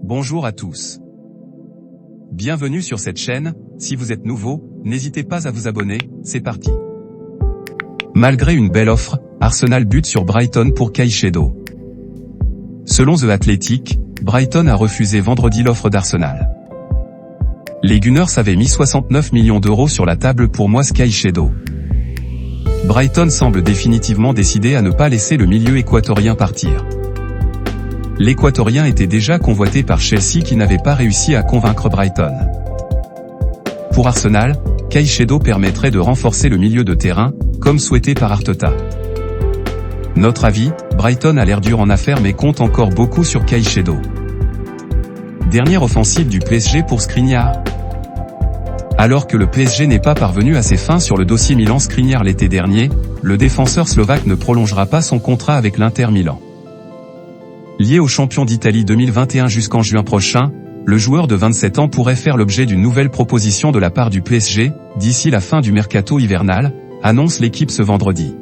Bonjour à tous. Bienvenue sur cette chaîne, si vous êtes nouveau, n'hésitez pas à vous abonner, c'est parti. Malgré une belle offre, Arsenal bute sur Brighton pour Caicedo. Selon The Athletic, Brighton a refusé vendredi l'offre d'Arsenal. Les Gunners avaient mis 69 millions d'euros sur la table pour Moïse Caicedo. Brighton semble définitivement décidé à ne pas laisser le milieu équatorien partir. L'Équatorien était déjà convoité par Chelsea qui n'avait pas réussi à convaincre Brighton. Pour Arsenal, Caicedo permettrait de renforcer le milieu de terrain, comme souhaité par Arteta. Notre avis, Brighton a l'air dur en affaires mais compte encore beaucoup sur Caicedo. Dernière offensive du PSG pour Skriniar. Alors que le PSG n'est pas parvenu à ses fins sur le dossier Milan-Skriniar l'été dernier, le défenseur slovaque ne prolongera pas son contrat avec l'Inter Milan. Lié au champion d'Italie 2021 jusqu'en juin prochain, le joueur de 27 ans pourrait faire l'objet d'une nouvelle proposition de la part du PSG, d'ici la fin du mercato hivernal, annonce l'équipe ce vendredi.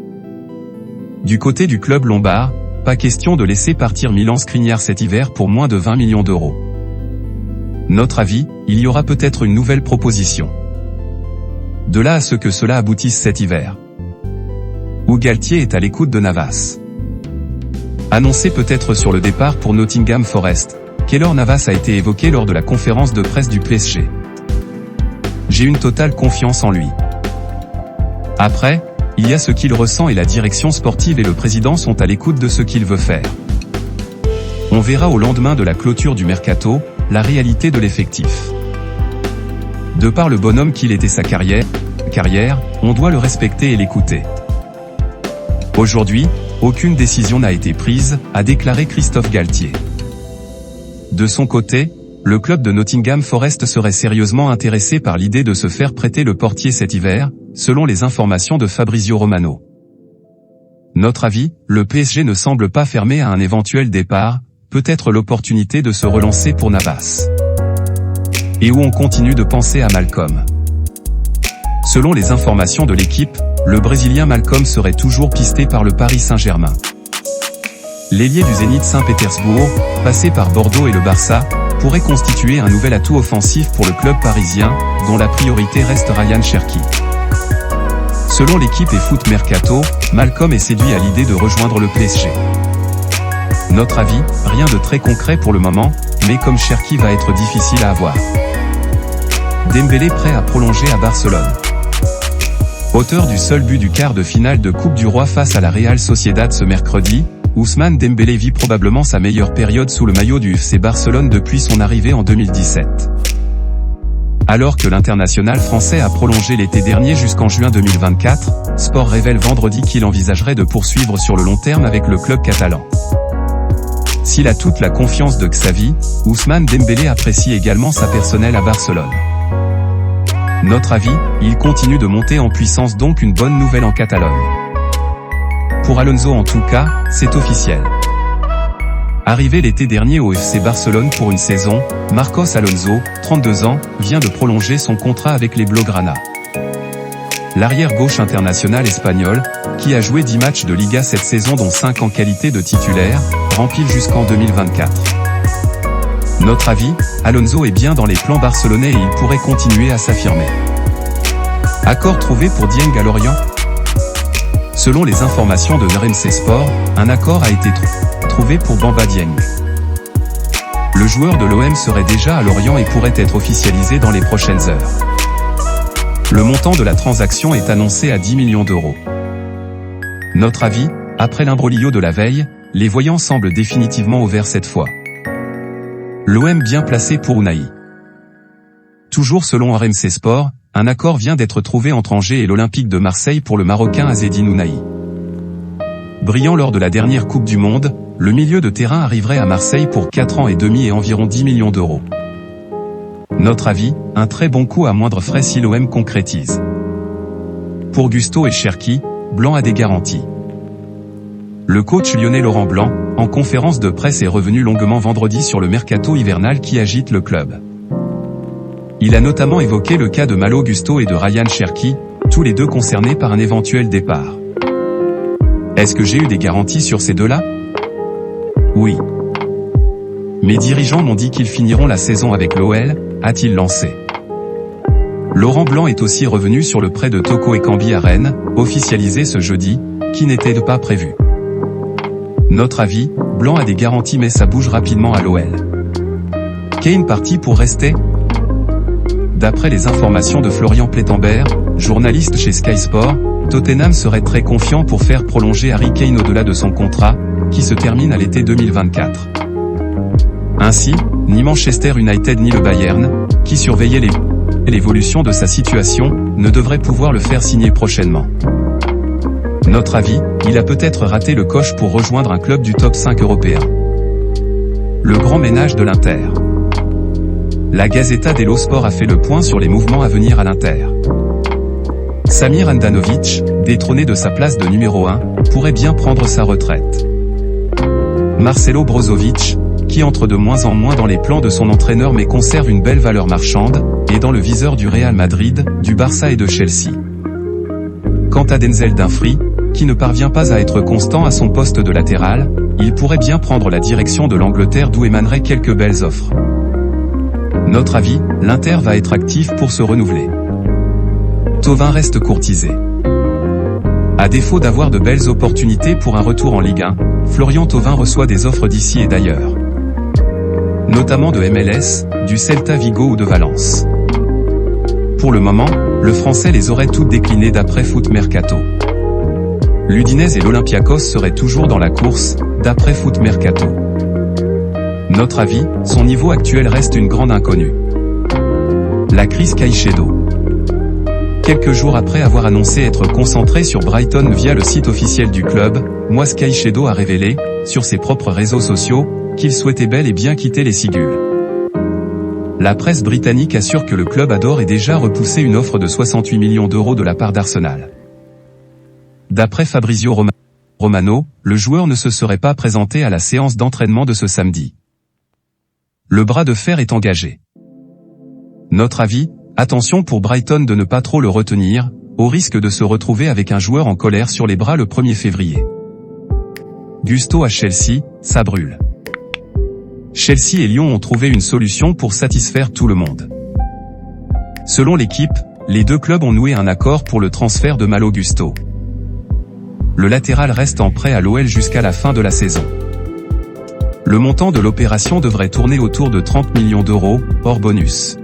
Du côté du club lombard, pas question de laisser partir Milan Skriniar cet hiver pour moins de 20 millions d'euros. Notre avis, il y aura peut-être une nouvelle proposition. De là à ce que cela aboutisse cet hiver. Ou Galtier est à l'écoute de Navas. Annoncé peut-être sur le départ pour Nottingham Forest, Keylor Navas a été évoqué lors de la conférence de presse du PSG. J'ai une totale confiance en lui. Après, il y a ce qu'il ressent et la direction sportive et le président sont à l'écoute de ce qu'il veut faire. On verra au lendemain de la clôture du mercato, la réalité de l'effectif. De par le bonhomme qu'il était sa carrière, on doit le respecter et l'écouter. Aujourd'hui, aucune décision n'a été prise, a déclaré Christophe Galtier. De son côté, le club de Nottingham Forest serait sérieusement intéressé par l'idée de se faire prêter le portier cet hiver, selon les informations de Fabrizio Romano. Notre avis, le PSG ne semble pas fermé à un éventuel départ, peut-être l'opportunité de se relancer pour Navas. Et où on continue de penser à Malcolm. Selon les informations de l'équipe, le Brésilien Malcolm serait toujours pisté par le Paris Saint-Germain. L'ailier du Zénith Saint-Pétersbourg, passé par Bordeaux et le Barça, pourrait constituer un nouvel atout offensif pour le club parisien, dont la priorité reste Ryan Cherki. Selon l'équipe et Foot Mercato, Malcolm est séduit à l'idée de rejoindre le PSG. Notre avis, rien de très concret pour le moment, mais comme Cherki va être difficile à avoir. Dembélé prêt à prolonger à Barcelone. Auteur du seul but du quart de finale de Coupe du Roi face à la Real Sociedad ce mercredi, Ousmane Dembélé vit probablement sa meilleure période sous le maillot du FC Barcelone depuis son arrivée en 2017. Alors que l'international français a prolongé l'été dernier jusqu'en juin 2024, Sport révèle vendredi qu'il envisagerait de poursuivre sur le long terme avec le club catalan. S'il a toute la confiance de Xavi, Ousmane Dembélé apprécie également sa personnelle à Barcelone. Notre avis, il continue de monter en puissance, donc une bonne nouvelle en Catalogne. Pour Alonso en tout cas, c'est officiel. Arrivé l'été dernier au FC Barcelone pour une saison, Marcos Alonso, 32 ans, vient de prolonger son contrat avec les Blaugrana. L'arrière-gauche international espagnol, qui a joué 10 matchs de Liga cette saison dont 5 en qualité de titulaire, rempile jusqu'en 2024. Notre avis, Alonso est bien dans les plans barcelonais et il pourrait continuer à s'affirmer. Accord trouvé pour Dieng à Lorient? Selon les informations de RMC Sport, un accord a été trouvé pour Bamba Dieng. Le joueur de l'OM serait déjà à Lorient et pourrait être officialisé dans les prochaines heures. Le montant de la transaction est annoncé à 10 millions d'euros. Notre avis, après l'imbroglio de la veille, les voyants semblent définitivement ouverts cette fois. L'OM bien placé pour Unai. Toujours selon RMC Sport, un accord vient d'être trouvé entre Angers et l'Olympique de Marseille pour le Marocain Azzedine Ounahi. Brillant lors de la dernière Coupe du Monde, le milieu de terrain arriverait à Marseille pour 4 ans et demi et environ 10 millions d'euros. Notre avis, un très bon coup à moindre frais si l'OM concrétise. Pour Gusto et Cherki, Blanc a des garanties. Le coach lyonnais Laurent Blanc, en conférence de presse, est revenu longuement vendredi sur le mercato hivernal qui agite le club. Il a notamment évoqué le cas de Malo Gusto et de Ryan Cherki, tous les deux concernés par un éventuel départ. Est-ce que j'ai eu des garanties sur ces deux-là? Oui. Mes dirigeants m'ont dit qu'ils finiront la saison avec l'OL, a-t-il lancé. Laurent Blanc est aussi revenu sur le prêt de Toko Ekambi à Rennes, officialisé ce jeudi, qui n'était pas prévu. Notre avis, Blanc a des garanties mais ça bouge rapidement à l'OL. Kane parti pour rester? D'après les informations de Florian Plettenberg, journaliste chez Sky Sport, Tottenham serait très confiant pour faire prolonger Harry Kane au-delà de son contrat, qui se termine à l'été 2024. Ainsi, ni Manchester United ni le Bayern, qui surveillaient l'évolution de sa situation, ne devraient pouvoir le faire signer prochainement. Notre avis, il a peut-être raté le coche pour rejoindre un club du top 5 européen. Le grand ménage de l'Inter. La Gazzetta dello Sport a fait le point sur les mouvements à venir à l'Inter. Samir Handanovic, détrôné de sa place de numéro 1, pourrait bien prendre sa retraite. Marcelo Brozovic, qui entre de moins en moins dans les plans de son entraîneur mais conserve une belle valeur marchande, est dans le viseur du Real Madrid, du Barça et de Chelsea. Quant à Denzel Dumfries, qui ne parvient pas à être constant à son poste de latéral, il pourrait bien prendre la direction de l'Angleterre d'où émaneraient quelques belles offres. Notre avis, l'Inter va être actif pour se renouveler. Thauvin reste courtisé. À défaut d'avoir de belles opportunités pour un retour en Ligue 1, Florian Thauvin reçoit des offres d'ici et d'ailleurs. Notamment de MLS, du Celta Vigo ou de Valence. Pour le moment, le Français les aurait toutes déclinées d'après Foot Mercato. L'Udinese et l'Olympiakos seraient toujours dans la course, d'après Foot Mercato. Notre avis, son niveau actuel reste une grande inconnue. La crise Caicedo. Quelques jours après avoir annoncé être concentré sur Brighton via le site officiel du club, Moise Caicedo a révélé, sur ses propres réseaux sociaux, qu'il souhaitait bel et bien quitter les Cigules. La presse britannique assure que le club adore et déjà repoussé une offre de 68 millions d'euros de la part d'Arsenal. D'après Fabrizio Romano, le joueur ne se serait pas présenté à la séance d'entraînement de ce samedi. Le bras de fer est engagé. Notre avis, attention pour Brighton de ne pas trop le retenir, au risque de se retrouver avec un joueur en colère sur les bras le 1er février. Gusto à Chelsea, ça brûle. Chelsea et Lyon ont trouvé une solution pour satisfaire tout le monde. Selon l'équipe, les deux clubs ont noué un accord pour le transfert de Malo Gusto. Le latéral reste en prêt à l'OL jusqu'à la fin de la saison. Le montant de l'opération devrait tourner autour de 30 millions d'euros, hors bonus.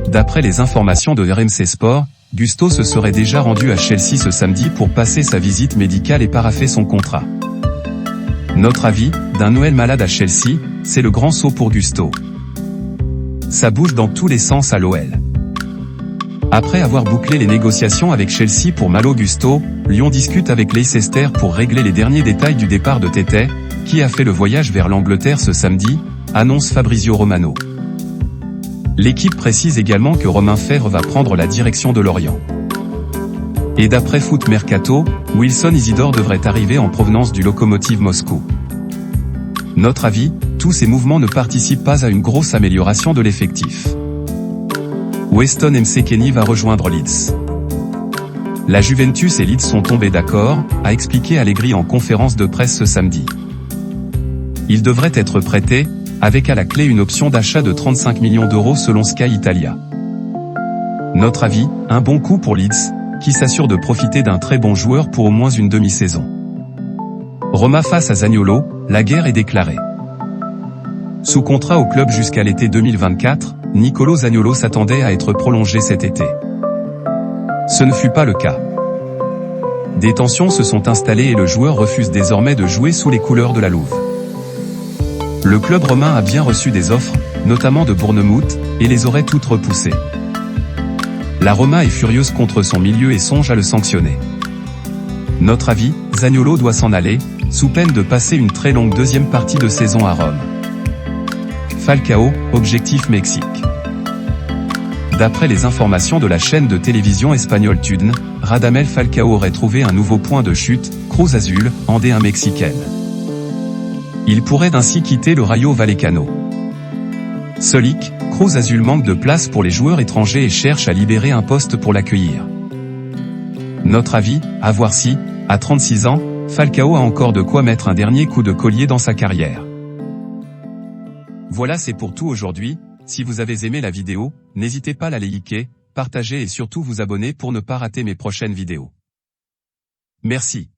D'après les informations de RMC Sport, Gusto se serait déjà rendu à Chelsea ce samedi pour passer sa visite médicale et paraffer son contrat. Notre avis, d'un Noël malade à Chelsea, c'est le grand saut pour Gusto. Ça bouge dans tous les sens à l'OL. Après avoir bouclé les négociations avec Chelsea pour Malo Gusto, Lyon discute avec Leicester pour régler les derniers détails du départ de Tete, qui a fait le voyage vers l'Angleterre ce samedi, annonce Fabrizio Romano. L'équipe précise également que Romain Fèvre va prendre la direction de Lorient. Et d'après Foot Mercato, Wilson Isidore devrait arriver en provenance du Lokomotiv Moscou. Notre avis, tous ces mouvements ne participent pas à une grosse amélioration de l'effectif. Weston McKennie va rejoindre Leeds. La Juventus et Leeds sont tombés d'accord, a expliqué Allegri en conférence de presse ce samedi. Il devrait être prêté, avec à la clé une option d'achat de 35 millions d'euros selon Sky Italia. Notre avis, un bon coup pour Leeds, qui s'assure de profiter d'un très bon joueur pour au moins une demi-saison. Roma face à Zaniolo, la guerre est déclarée. Sous contrat au club jusqu'à l'été 2024, Nicolo Zaniolo s'attendait à être prolongé cet été. Ce ne fut pas le cas. Des tensions se sont installées et le joueur refuse désormais de jouer sous les couleurs de la Louve. Le club romain a bien reçu des offres, notamment de Bournemouth, et les aurait toutes repoussées. La Roma est furieuse contre son milieu et songe à le sanctionner. Notre avis, Zaniolo doit s'en aller, sous peine de passer une très longue deuxième partie de saison à Rome. Falcao, objectif Mexique. D'après les informations de la chaîne de télévision espagnole TUDN, Radamel Falcao aurait trouvé un nouveau point de chute, Cruz Azul, andéen mexicaine. Il pourrait ainsi quitter le Rayo Vallecano. Solic, Cruz Azul manque de place pour les joueurs étrangers et cherche à libérer un poste pour l'accueillir. Notre avis, à voir si, à 36 ans, Falcao a encore de quoi mettre un dernier coup de collier dans sa carrière. Voilà, c'est pour tout aujourd'hui. Si vous avez aimé la vidéo, n'hésitez pas à la liker, partager et surtout vous abonner pour ne pas rater mes prochaines vidéos. Merci.